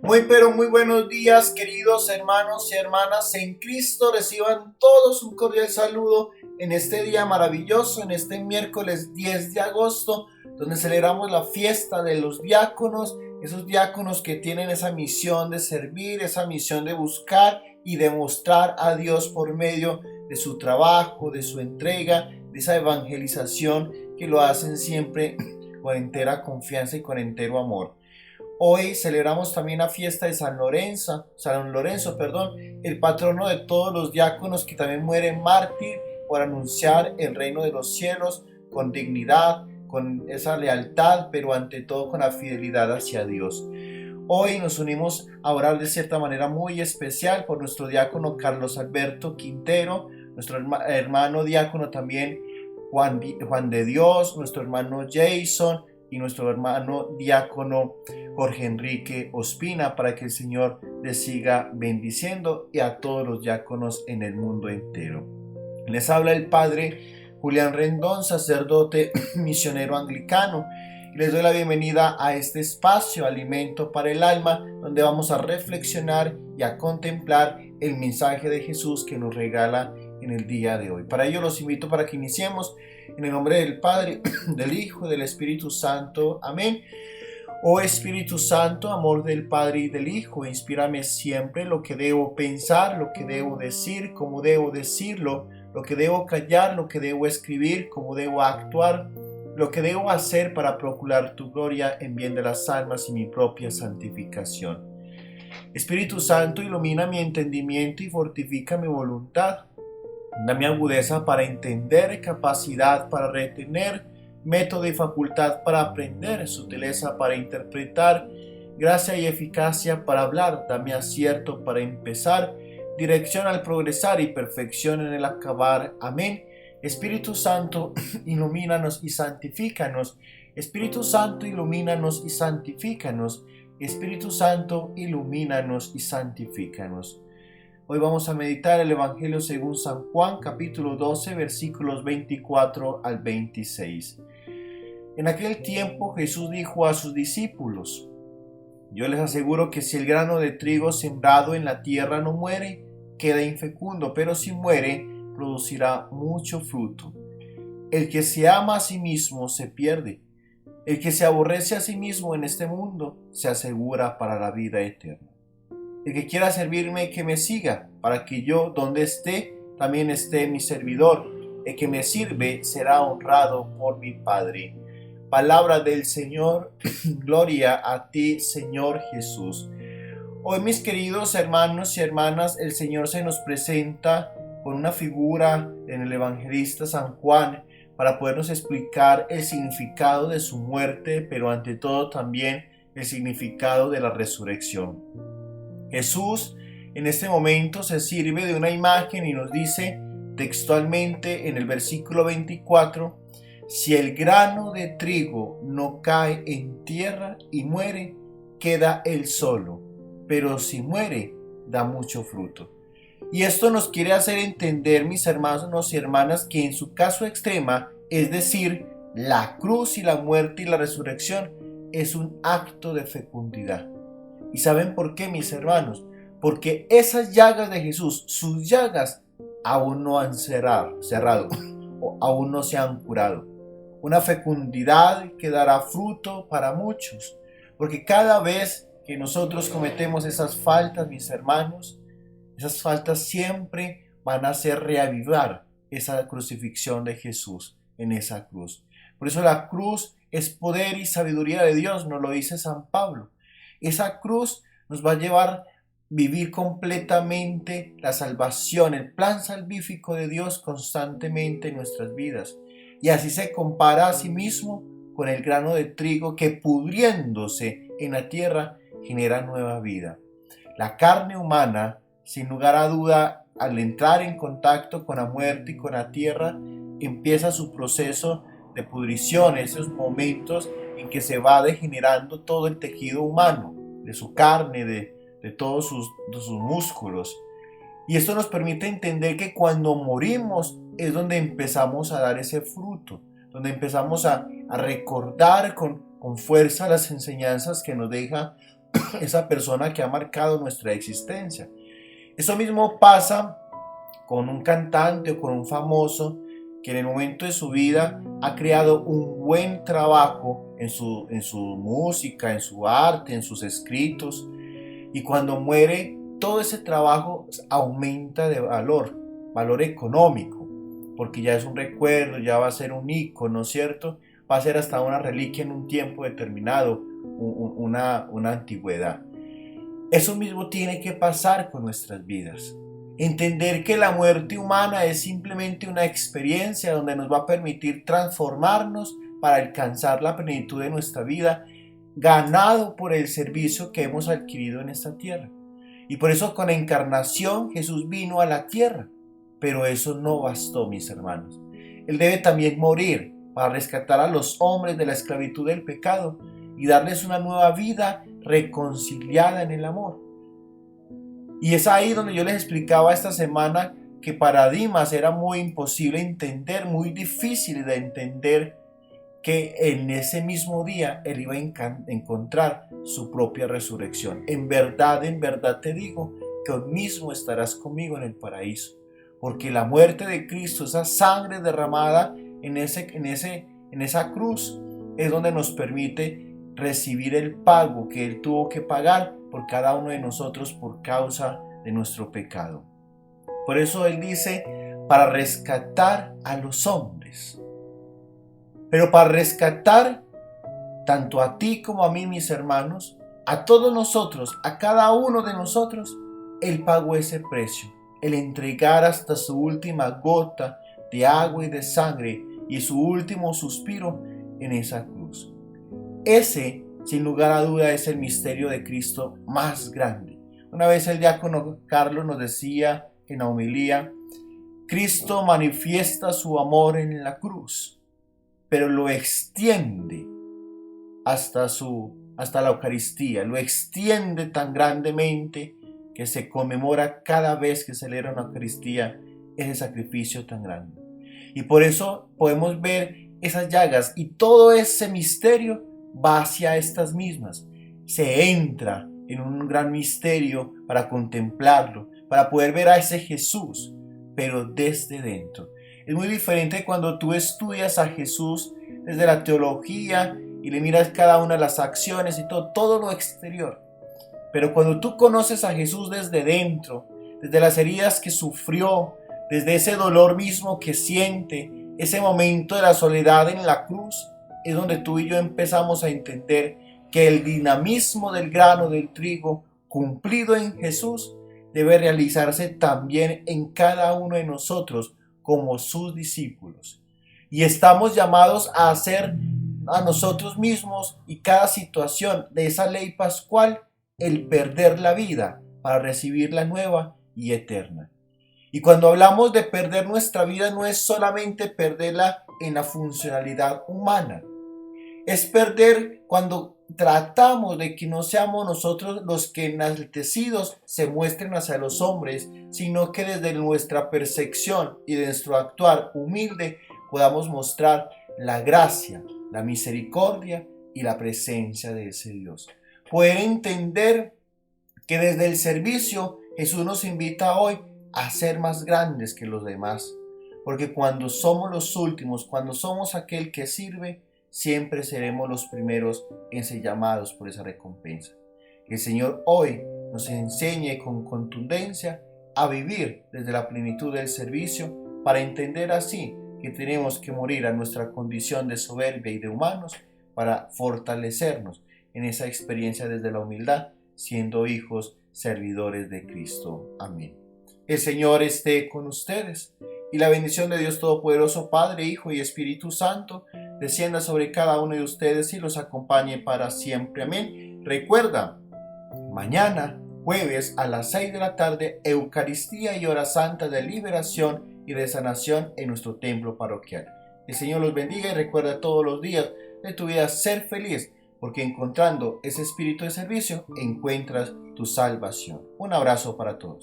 Muy pero muy buenos días, queridos hermanos y hermanas en Cristo. Reciban todos un cordial saludo en este día maravilloso, en este miércoles 10 de agosto, donde celebramos la fiesta de los diáconos, esos diáconos que tienen esa misión de servir, esa misión de buscar y demostrar a Dios por medio de su trabajo, de su entrega, de esa evangelización que lo hacen siempre con entera confianza y con entero amor. Hoy celebramos también la fiesta de San Lorenzo, el patrono de todos los diáconos que también muere mártir por anunciar el reino de los cielos con dignidad, con esa lealtad, pero ante todo con la fidelidad hacia Dios. Hoy nos unimos a orar de cierta manera muy especial por nuestro diácono Carlos Alberto Quintero, nuestro hermano diácono también Juan de Dios, nuestro hermano Jason y nuestro hermano diácono Jorge Enrique Ospina, para que el Señor les siga bendiciendo y a todos los diáconos en el mundo entero. Les habla el Padre Julián Rendón, sacerdote misionero anglicano, y les doy la bienvenida a este espacio, Alimento para el Alma, donde vamos a reflexionar y a contemplar el mensaje de Jesús que nos regala en el día de hoy. Para ello los invito para que iniciemos en el nombre del Padre, del Hijo y del Espíritu Santo. Amén. Oh Espíritu Santo, amor del Padre y del Hijo, inspírame siempre lo que debo pensar, lo que debo decir, cómo debo decirlo, lo que debo callar, lo que debo escribir, cómo debo actuar, lo que debo hacer para procurar tu gloria en bien de las almas y mi propia santificación. Espíritu Santo, ilumina mi entendimiento y fortifica mi voluntad. Dame agudeza para entender, capacidad para retener, método y facultad para aprender, sutileza para interpretar, gracia y eficacia para hablar. Dame acierto para empezar, dirección al progresar y perfección en el acabar. Amén. Espíritu Santo, ilumínanos y santifícanos. Espíritu Santo, ilumínanos y santifícanos. Espíritu Santo, ilumínanos y santifícanos. Hoy vamos a meditar el Evangelio según San Juan, capítulo 12, versículos 24 al 26. En aquel tiempo Jesús dijo a sus discípulos: Yo les aseguro que si el grano de trigo sembrado en la tierra no muere, queda infecundo, pero si muere, producirá mucho fruto. El que se ama a sí mismo se pierde. El que se aborrece a sí mismo en este mundo se asegura para la vida eterna. El que quiera servirme, que me siga, para que yo, donde esté, también esté mi servidor. El que me sirve será honrado por mi Padre. Palabra del Señor, gloria a ti, Señor Jesús. Hoy, mis queridos hermanos y hermanas, el Señor se nos presenta con una figura en el evangelista San Juan para podernos explicar el significado de su muerte, pero ante todo también el significado de la resurrección. Jesús en este momento se sirve de una imagen y nos dice textualmente en el versículo 24: si el grano de trigo no cae en tierra y muere, queda él solo, pero si muere, da mucho fruto. Y esto nos quiere hacer entender, mis hermanos y hermanas, que en su caso extrema, es decir, la cruz y la muerte y la resurrección, es un acto de fecundidad. ¿Y saben por qué, mis hermanos? Porque esas llagas de Jesús, sus llagas, aún no han cerrado o aún no se han curado. Una fecundidad que dará fruto para muchos. Porque cada vez que nosotros cometemos esas faltas, mis hermanos, esas faltas siempre van a hacer reavivar esa crucifixión de Jesús en esa cruz. Por eso la cruz es poder y sabiduría de Dios, nos lo dice San Pablo. Esa cruz nos va a llevar a vivir completamente la salvación, el plan salvífico de Dios constantemente en nuestras vidas. Y así se compara a sí mismo con el grano de trigo que, pudriéndose en la tierra, genera nueva vida. La carne humana, sin lugar a duda, al entrar en contacto con la muerte y con la tierra, empieza su proceso de pudrición, esos momentos en que se va degenerando todo el tejido humano, de su carne, de todos sus músculos. Y esto nos permite entender que cuando morimos es donde empezamos a dar ese fruto, donde empezamos a recordar con fuerza las enseñanzas que nos deja esa persona que ha marcado nuestra existencia. Eso mismo pasa con un cantante o con un famoso que en el momento de su vida ha creado un buen trabajo en su música, en su arte, en sus escritos, y cuando muere todo ese trabajo aumenta de valor económico, porque ya es un recuerdo, ya va a ser un ícono, ¿cierto? Va a ser hasta una reliquia en un tiempo determinado, una antigüedad. Eso mismo tiene que pasar con nuestras vidas. Entender que la muerte humana es simplemente una experiencia donde nos va a permitir transformarnos para alcanzar la plenitud de nuestra vida, ganado por el servicio que hemos adquirido en esta tierra. Y por eso con la encarnación Jesús vino a la tierra. Pero eso no bastó, mis hermanos. Él debe también morir para rescatar a los hombres de la esclavitud del pecado y darles una nueva vida reconciliada en el amor. Y es ahí donde yo les explicaba esta semana que para Dimas era muy imposible entender, muy difícil de entender, que en ese mismo día él iba a encontrar su propia resurrección. En verdad te digo que hoy mismo estarás conmigo en el paraíso, porque la muerte de Cristo, esa sangre derramada en esa cruz, es donde nos permite recibir el pago que Él tuvo que pagar por cada uno de nosotros por causa de nuestro pecado. Por eso Él dice, para rescatar a los hombres. Pero para rescatar tanto a ti como a mí, mis hermanos, a todos nosotros, a cada uno de nosotros, Él pagó ese precio. El entregar hasta su última gota de agua y de sangre y su último suspiro en esa cruz. Ese, sin lugar a duda, es el misterio de Cristo más grande. Una vez el diácono Carlos nos decía en la homilía, Cristo manifiesta su amor en la cruz, pero lo extiende hasta la Eucaristía, lo extiende tan grandemente que se conmemora cada vez que celebra una Eucaristía ese sacrificio tan grande. Y por eso podemos ver esas llagas y todo ese misterio va hacia estas mismas. Se entra en un gran misterio para contemplarlo, para poder ver a ese Jesús, pero desde dentro. Es muy diferente cuando tú estudias a Jesús desde la teología y le miras cada una de las acciones y todo lo exterior. Pero cuando tú conoces a Jesús desde dentro, desde las heridas que sufrió, desde ese dolor mismo que siente, ese momento de la soledad en la cruz, es donde tú y yo empezamos a entender que el dinamismo del grano del trigo cumplido en Jesús debe realizarse también en cada uno de nosotros como sus discípulos. Y estamos llamados a hacer a nosotros mismos y cada situación de esa ley pascual el perder la vida para recibir la nueva y eterna. Y cuando hablamos de perder nuestra vida, no es solamente perderla en la funcionalidad humana. Es perder cuando tratamos de que no seamos nosotros los que enaltecidos se muestren hacia los hombres, sino que desde nuestra percepción y de nuestro actuar humilde podamos mostrar la gracia, la misericordia y la presencia de ese Dios. Poder entender que desde el servicio Jesús nos invita hoy a ser más grandes que los demás, porque cuando somos los últimos, cuando somos aquel que sirve, siempre seremos los primeros en ser llamados por esa recompensa. Que el Señor hoy nos enseñe con contundencia a vivir desde la plenitud del servicio, para entender así que tenemos que morir a nuestra condición de soberbia y de humanos para fortalecernos en esa experiencia desde la humildad, siendo hijos servidores de Cristo. Amén. El Señor esté con ustedes y la bendición de Dios Todopoderoso, Padre, Hijo y Espíritu Santo, descienda sobre cada uno de ustedes y los acompañe para siempre. Amén. Recuerda, mañana, jueves a las 6 de la tarde, Eucaristía y hora santa de liberación y de sanación en nuestro templo parroquial. El Señor los bendiga y recuerda todos los días de tu vida ser feliz, porque encontrando ese espíritu de servicio encuentras tu salvación. Un abrazo para todos.